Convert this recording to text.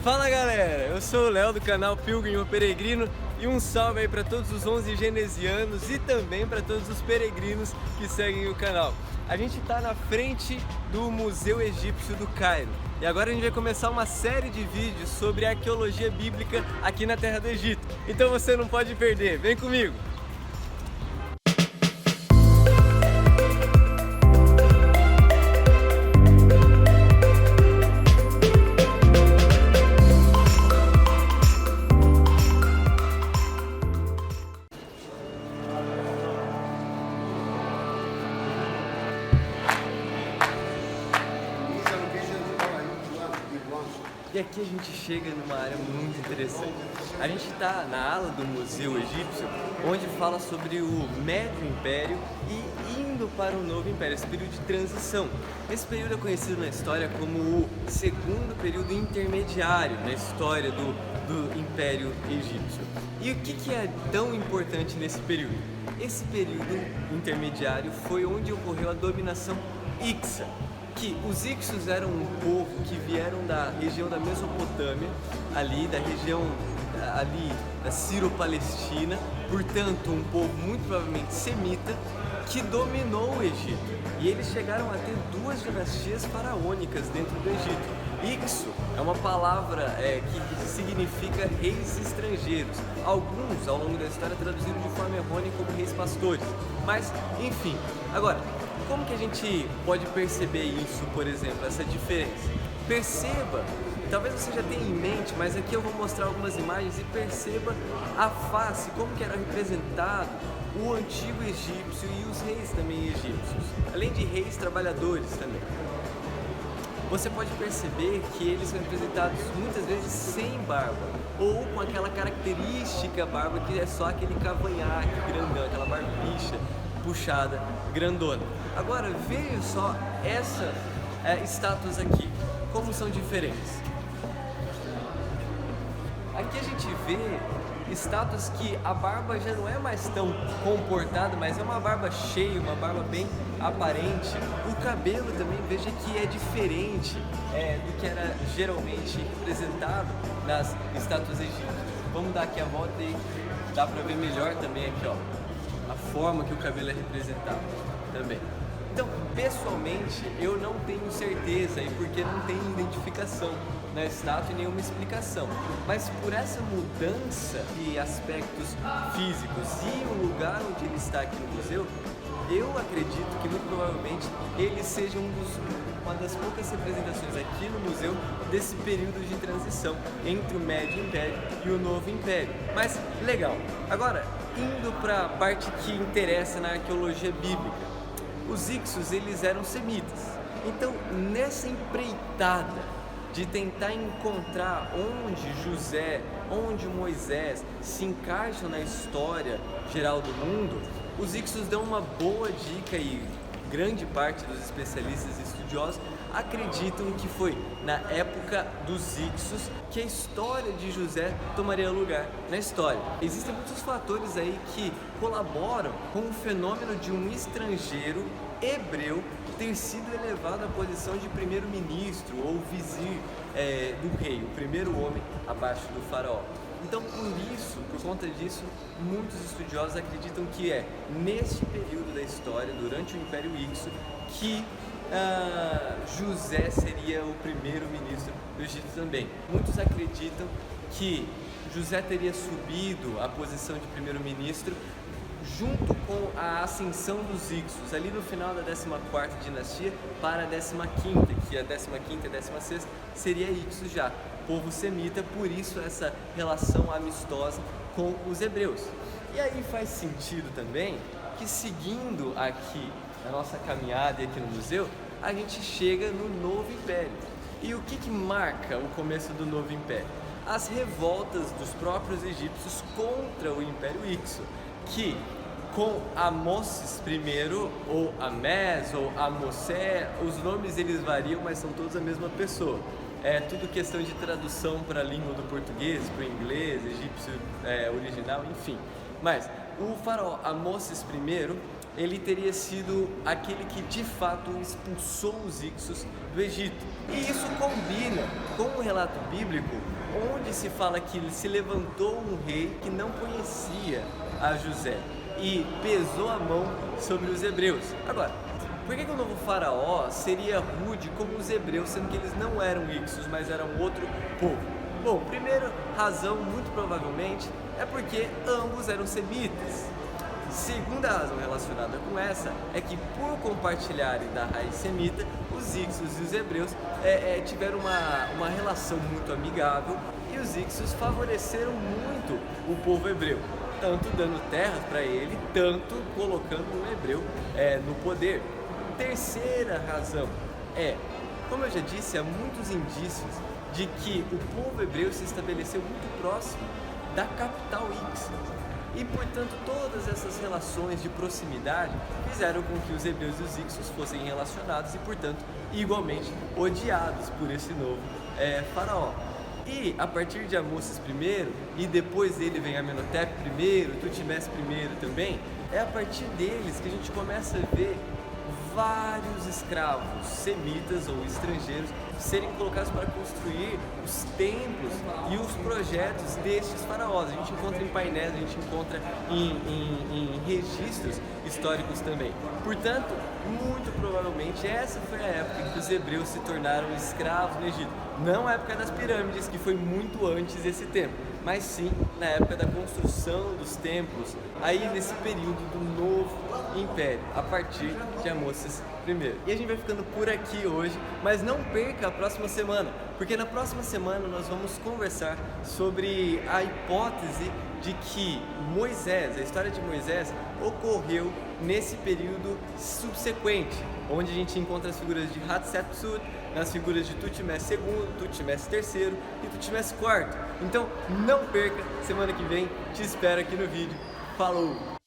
Fala galera, eu sou o Léo do canal Pilgrim o Peregrino e um salve aí para todos os 11 genesianos e também para todos os peregrinos que seguem o canal. A gente está na frente do Museu Egípcio do Cairo e agora a gente vai começar uma série de vídeos sobre arqueologia bíblica aqui na Terra do Egito. Então você não pode perder, vem comigo! E aqui a gente chega numa área muito interessante. A gente está na ala do Museu Egípcio, onde fala sobre o Médio Império e indo para o Novo Império, esse período de transição. Esse período é conhecido na história como o segundo período intermediário na história do Império Egípcio. E o que é tão importante nesse período? Esse período intermediário foi onde ocorreu a dominação Hicsa. Que os Hicsos eram um povo que vieram da região da Mesopotâmia, ali da região ali da Sírio-Palestina, portanto um povo muito provavelmente semita que dominou o Egito. E eles chegaram a ter duas dinastias faraônicas dentro do Egito. Ixo é uma palavra que significa reis estrangeiros. Alguns ao longo da história traduziram de forma errônea como reis pastores. Mas enfim, agora como que a gente pode perceber isso, por exemplo, essa diferença? Perceba, talvez você já tenha em mente, mas aqui eu vou mostrar algumas imagens e perceba a face, como que era representado o antigo egípcio e os reis também egípcios, além de reis trabalhadores também. Você pode perceber que eles são representados muitas vezes sem barba, ou com aquela característica barba que é só aquele cavanhaque grandão, aquela barbicha puxada, grandona. Agora veja só essas estátuas aqui, como são diferentes. Aqui a gente vê estátuas que a barba já não é mais tão comportada, mas é uma barba cheia, uma barba bem aparente. O cabelo também, veja que é diferente do que era geralmente representado nas estátuas egípcias. Vamos dar aqui a volta e dá para ver melhor também aqui, ó, a forma que o cabelo é representado também. Então, pessoalmente, eu não tenho certeza e porque não tem identificação na estátua e nenhuma explicação. Mas por essa mudança de aspectos físicos e o lugar onde ele está aqui no museu, eu acredito que muito provavelmente ele seja uma das poucas representações aqui no museu desse período de transição entre o Médio Império e o Novo Império. Mas legal. Agora, indo para a parte que interessa na arqueologia bíblica, os Hicsos eles eram semitas. Então, nessa empreitada de tentar encontrar onde José, onde Moisés se encaixam na história geral do mundo, os Hicsos dão uma boa dica e grande parte dos especialistas e estudiosos acreditam que foi na época dos Hicsos que a história de José tomaria lugar na história. Existem muitos fatores aí que colaboram com o fenômeno de um estrangeiro hebreu ter sido elevado à posição de primeiro-ministro ou vizir do rei, o primeiro homem abaixo do faraó. Então, por conta disso, muitos estudiosos acreditam que é neste período da história, durante o Império Hicso, que José seria o primeiro-ministro do Egito também. Muitos acreditam que José teria subido à posição de primeiro-ministro junto com a ascensão dos Hicsos, ali no final da 14ª dinastia para a 15ª, que a 15ª e a 16ª seria Hicsos já, povo semita, por isso essa relação amistosa com os hebreus. E aí faz sentido também que seguindo aqui a nossa caminhada aqui no museu, a gente chega no Novo Império. E o que marca o começo do Novo Império? As revoltas dos próprios egípcios contra o Império Hicso, que com Amoses I, ou Amés, ou Amosé, os nomes eles variam, mas são todos a mesma pessoa. É tudo questão de tradução para a língua do português, para o inglês, egípcio original, enfim. Mas o faraó Amoses I, ele teria sido aquele que de fato expulsou os Ixos do Egito. E isso combina com um relato bíblico onde se fala que se levantou um rei que não conhecia a José e pesou a mão sobre os hebreus. Agora, por que o novo faraó seria rude como os hebreus, sendo que eles não eram Ixos, mas eram outro povo? Bom, primeira razão, muito provavelmente, é porque ambos eram semitas. Segunda razão relacionada com essa é que, por compartilharem da raiz semita, os Ixos e os hebreus tiveram uma relação muito amigável, e os Ixos favoreceram muito o povo hebreu, tanto dando terras para ele, tanto colocando o hebreu no poder. Terceira razão é, como eu já disse, há muitos indícios de que o povo hebreu se estabeleceu muito próximo da capital Ix. E, portanto, todas essas relações de proximidade fizeram com que os hebreus e os Ixos fossem relacionados e, portanto, igualmente odiados por esse novo faraó. E a partir de Amoses I, e depois dele vem Amenhotep I, Tutmés I também, é a partir deles que a gente começa a ver vários escravos semitas ou estrangeiros serem colocados para construir os templos e os projetos destes faraós. A gente encontra em painéis, a gente encontra em registros históricos também. Portanto, muito provavelmente essa foi a época em que os hebreus se tornaram escravos no Egito. Não a época das pirâmides, que foi muito antes desse tempo, mas sim na época da construção dos templos, aí nesse período do novo império, a partir de Amoses I. E a gente vai ficando por aqui hoje, mas não perca a próxima semana, porque na próxima semana nós vamos conversar sobre a hipótese de que Moisés, a história de Moisés, ocorreu nesse período subsequente, onde a gente encontra as figuras de Hatshepsut, nas figuras de Tutmés II, Tutmés III e Tutmés IV. Então não perca, semana que vem te espero aqui no vídeo. Falou!